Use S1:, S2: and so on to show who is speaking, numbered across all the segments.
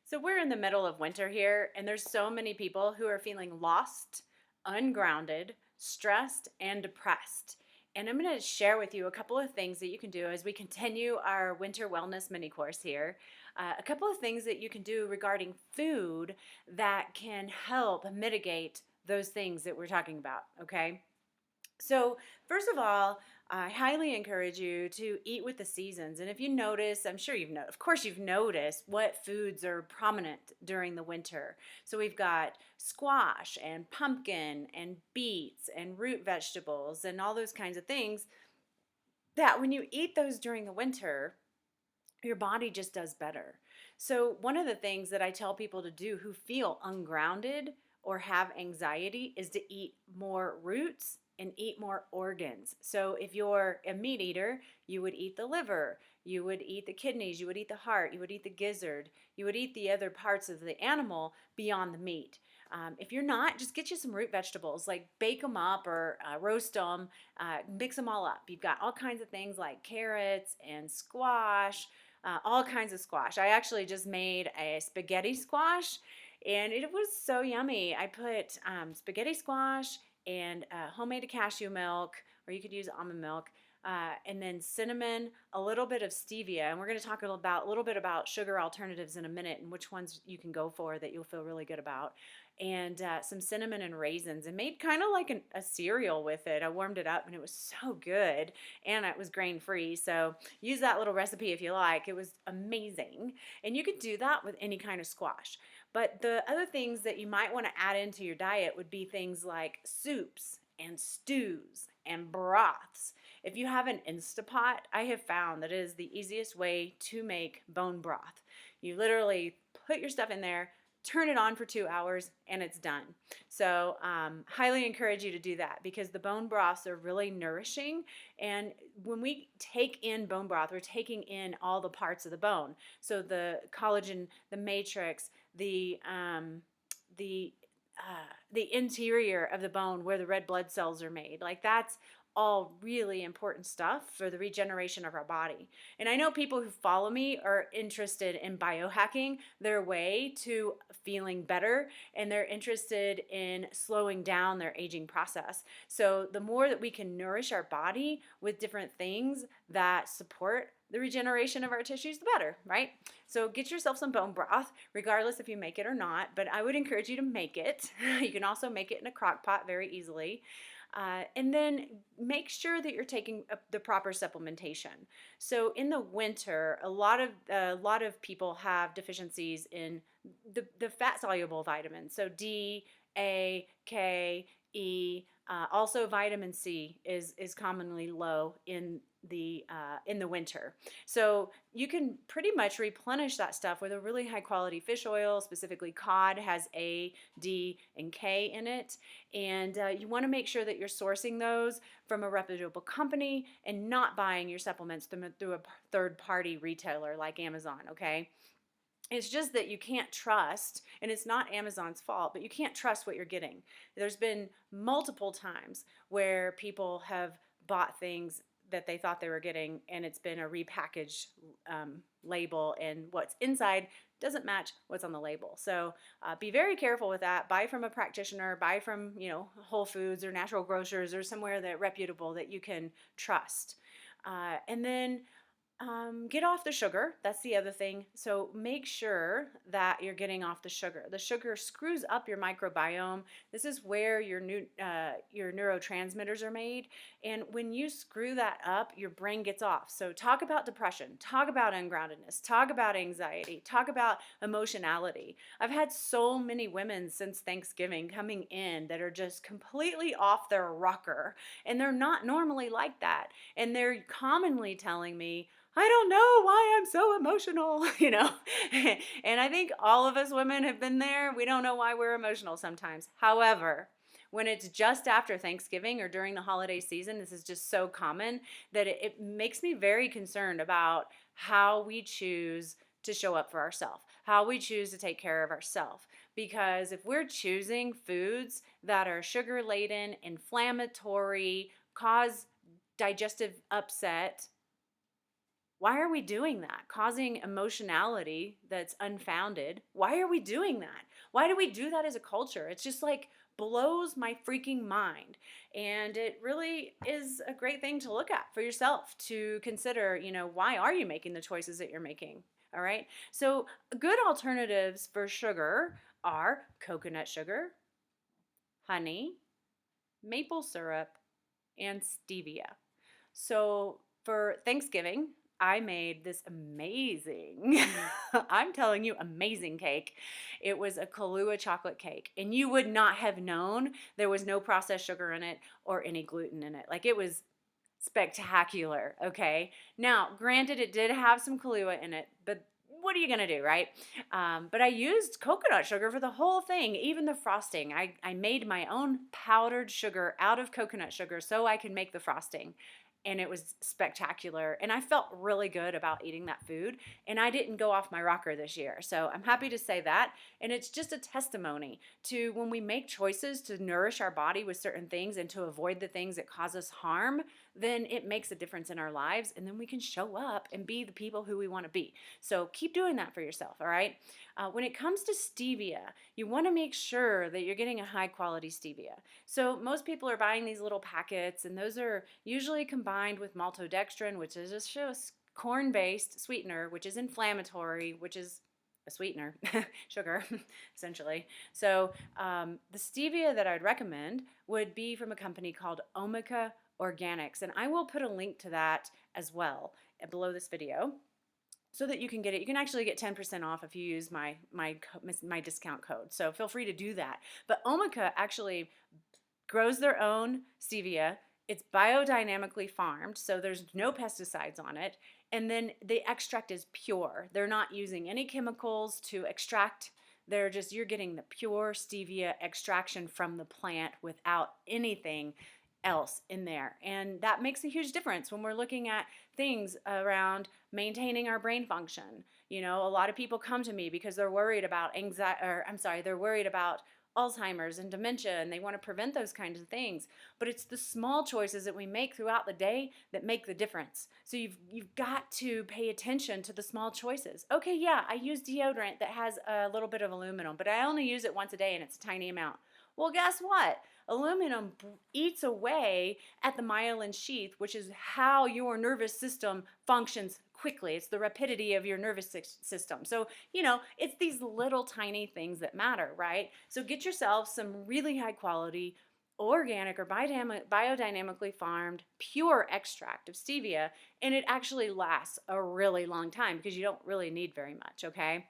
S1: So we're in the middle of winter here, and there's so many people who are feeling lost, ungrounded, stressed, and depressed. And I'm going to share with you a couple of things that you can do as we continue our winter wellness mini course here. A couple of things that you can do regarding food that can help mitigate those things that we're talking about, okay? So, first of all, I highly encourage you to eat with the seasons. And if you notice, I'm sure of course, you've noticed what foods are prominent during the winter. So, we've got squash and pumpkin and beets and root vegetables and all those kinds of things that when you eat those during the winter, your body just does better. So, one of the things that I tell people to do who feel ungrounded or have anxiety is to eat more roots and eat more organs. So, if you're a meat eater, you would eat the liver, you would eat the kidneys, you would eat the heart, you would eat the gizzard, you would eat the other parts of the animal beyond the meat. If you're not, just get you some root vegetables, like bake them up or roast them, mix them all up. You've got all kinds of things like carrots and squash, all kinds of squash. I actually just made a spaghetti squash and it was so yummy. I put spaghetti squash and homemade cashew milk, or you could use almond milk, and then cinnamon, a little bit of stevia. And we're going to talk a little bit about sugar alternatives in a minute and which ones you can go for that you'll feel really good about. And some cinnamon and raisins, and made kind of like a cereal with it. I warmed it up and it was so good, and it was grain free. So use that little recipe if you like. It was amazing. And you could do that with any kind of squash. But the other things that you might want to add into your diet would be things like soups and stews and broths. If you have an Instapot, I have found that it is the easiest way to make bone broth. You literally put your stuff in there, turn it on for 2 hours, and it's done. So highly encourage you to do that because the bone broths are really nourishing. And when we take in bone broth, we're taking in all the parts of the bone. So the collagen, the matrix, the the interior of the bone where the red blood cells are made. Like that's all really important stuff for the regeneration of our body. And I know people who follow me are interested in biohacking their way to feeling better, and they're interested in slowing down their aging process. So the more that we can nourish our body with different things that support the regeneration of our tissues, the better, right? So get yourself some bone broth, regardless if you make it or not, but I would encourage you to make it. You can also make it in a crock pot very easily. And then make sure that you're taking the proper supplementation. So in the winter, a lot of people have deficiencies in the fat soluble vitamins. So D, A, K, E. Also, vitamin C is commonly low in the winter. So you can pretty much replenish that stuff with a really high quality fish oil. Specifically, cod has A, D, and K in it, and you want to make sure that you're sourcing those from a reputable company and not buying your supplements through a third party retailer like Amazon. Okay. It's just that you can't trust, and it's not Amazon's fault, but you can't trust what you're getting. There's been multiple times where people have bought things that they thought they were getting, and it's been a repackaged label, and what's inside doesn't match what's on the label. So be very careful with that. Buy from a practitioner, buy from Whole Foods or Natural Grocers or somewhere that reputable that you can trust. And then get off the sugar. That's the other thing. So make sure that you're getting off the sugar. The sugar screws up your microbiome. This is where your neurotransmitters are made. And when you screw that up, your brain gets off. So talk about depression. Talk about ungroundedness. Talk about anxiety. Talk about emotionality. I've had so many women since Thanksgiving coming in that are just completely off their rocker. And they're not normally like that. And they're commonly telling me, I don't know why I'm so emotional, And I think all of us women have been there. We don't know why we're emotional sometimes. However, when it's just after Thanksgiving or during the holiday season, this is just so common that it makes me very concerned about how we choose to show up for ourselves, how we choose to take care of ourselves. Because if we're choosing foods that are sugar laden, inflammatory, cause digestive upset, Why are we doing that? Causing emotionality that's unfounded. Why are we doing that? Why do we do that as a culture? It's just like blows my freaking mind. And it really is a great thing to look at for yourself to consider, why are you making the choices that you're making? All right. So, good alternatives for sugar are coconut sugar, honey, maple syrup, and stevia. So for Thanksgiving, I made this amazing, I'm telling you, amazing cake. It was a Kahlua chocolate cake, and you would not have known there was no processed sugar in it or any gluten in it. Like it was spectacular, okay? Now, granted, it did have some Kahlua in it, but what are you gonna do, right? But I used coconut sugar for the whole thing, even the frosting. I made my own powdered sugar out of coconut sugar so I could make the frosting. And it was spectacular. And I felt really good about eating that food. And I didn't go off my rocker this year. So I'm happy to say that. And it's just a testimony to when we make choices to nourish our body with certain things and to avoid the things that cause us harm, then it makes a difference in our lives. And then we can show up and be the people who we want to be. So keep doing that for yourself, all right? When it comes to stevia, you want to make sure that you're getting a high quality stevia. So most people are buying these little packets, and those are usually combined with maltodextrin, which is a corn-based sweetener, which is inflammatory, which is a sweetener, sugar, essentially. So the stevia that I'd recommend would be from a company called Omica Organics, and I will put a link to that as well below this video so that you can get it. You can actually get 10% off if you use my discount code. So feel free to do that. But Omica actually grows their own stevia. It's biodynamically farmed, so there's no pesticides on it. And then the extract is pure. They're not using any chemicals to extract. You're getting the pure stevia extraction from the plant without anything else in there. And that makes a huge difference when we're looking at things around maintaining our brain function. A lot of people come to me because they're worried about they're worried about Alzheimer's and dementia, and they want to prevent those kinds of things. But it's the small choices that we make throughout the day that make the difference. So you've got to pay attention to the small choices. Okay, yeah, I use deodorant that has a little bit of aluminum, but I only use it once a day and it's a tiny amount. Well, guess what? Aluminum eats away at the myelin sheath, which is how your nervous system functions quickly. It's the rapidity of your nervous system. So, it's these little tiny things that matter, right? So get yourself some really high quality, organic or biodynamically farmed, pure extract of stevia, and it actually lasts a really long time because you don't really need very much, okay?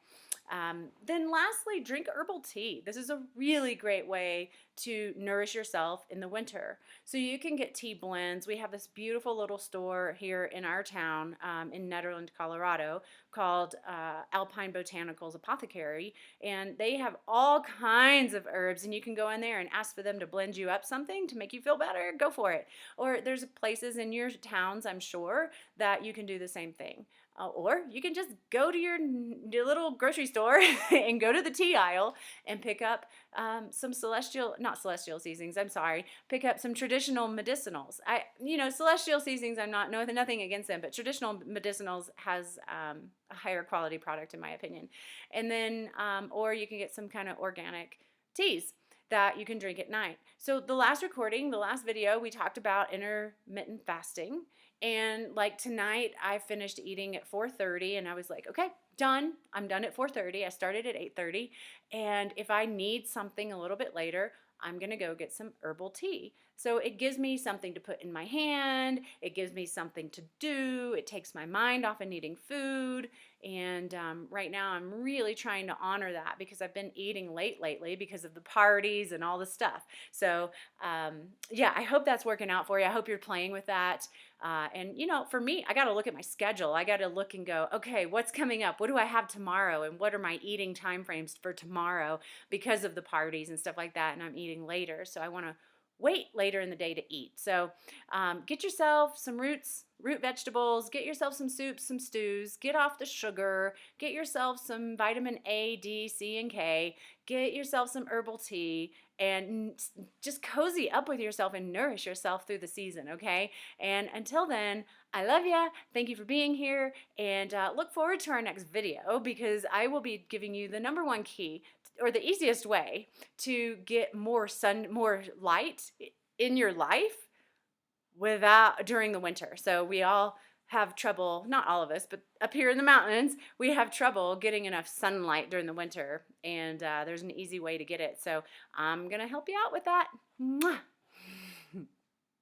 S1: Then lastly, drink herbal tea. This is a really great way to nourish yourself in the winter. So you can get tea blends. We have this beautiful little store here in our town in Nederland, Colorado, called Alpine Botanicals Apothecary, and they have all kinds of herbs, and you can go in there and ask for them to blend you up something to make you feel better. Go for it. Or there's places in your towns, I'm sure, that you can do the same thing. Or you can just go to your little grocery store and go to the tea aisle and pick up some not celestial seasonings, I'm sorry, pick up some traditional medicinals. Celestial seasonings, nothing against them, but traditional medicinals has a higher quality product in my opinion. And then, or you can get some kind of organic teas that you can drink at night. So the last video, we talked about intermittent fasting. And like tonight, I finished eating at 4:30 and I was like, okay, done. I'm done at 4:30. I started at 8:30. And if I need something a little bit later, I'm going to go get some herbal tea. So it gives me something to put in my hand. It gives me something to do. It takes my mind off of needing food. And right now I'm really trying to honor that because I've been eating late lately because of the parties and all the stuff. So yeah, I hope that's working out for you. I hope you're playing with that. And for me, I got to look at my schedule. I got to look and go, okay, what's coming up? What do I have tomorrow? And what are my eating time frames for tomorrow because of the parties and stuff like that? And I'm eating later. So I want to wait later in the day to eat. So get yourself some root vegetables, get yourself some soups, some stews, get off the sugar, get yourself some vitamin A, D, C, and K, get yourself some herbal tea, and just cozy up with yourself and nourish yourself through the season, okay? And until then, I love ya. Thank you for being here, and look forward to our next video because I will be giving you the number one key or the easiest way to get more light in your life without during the winter. So we all have trouble, not all of us, but up here in the mountains, we have trouble getting enough sunlight during the winter, and there's an easy way to get it. So I'm gonna help you out with that. Mwah.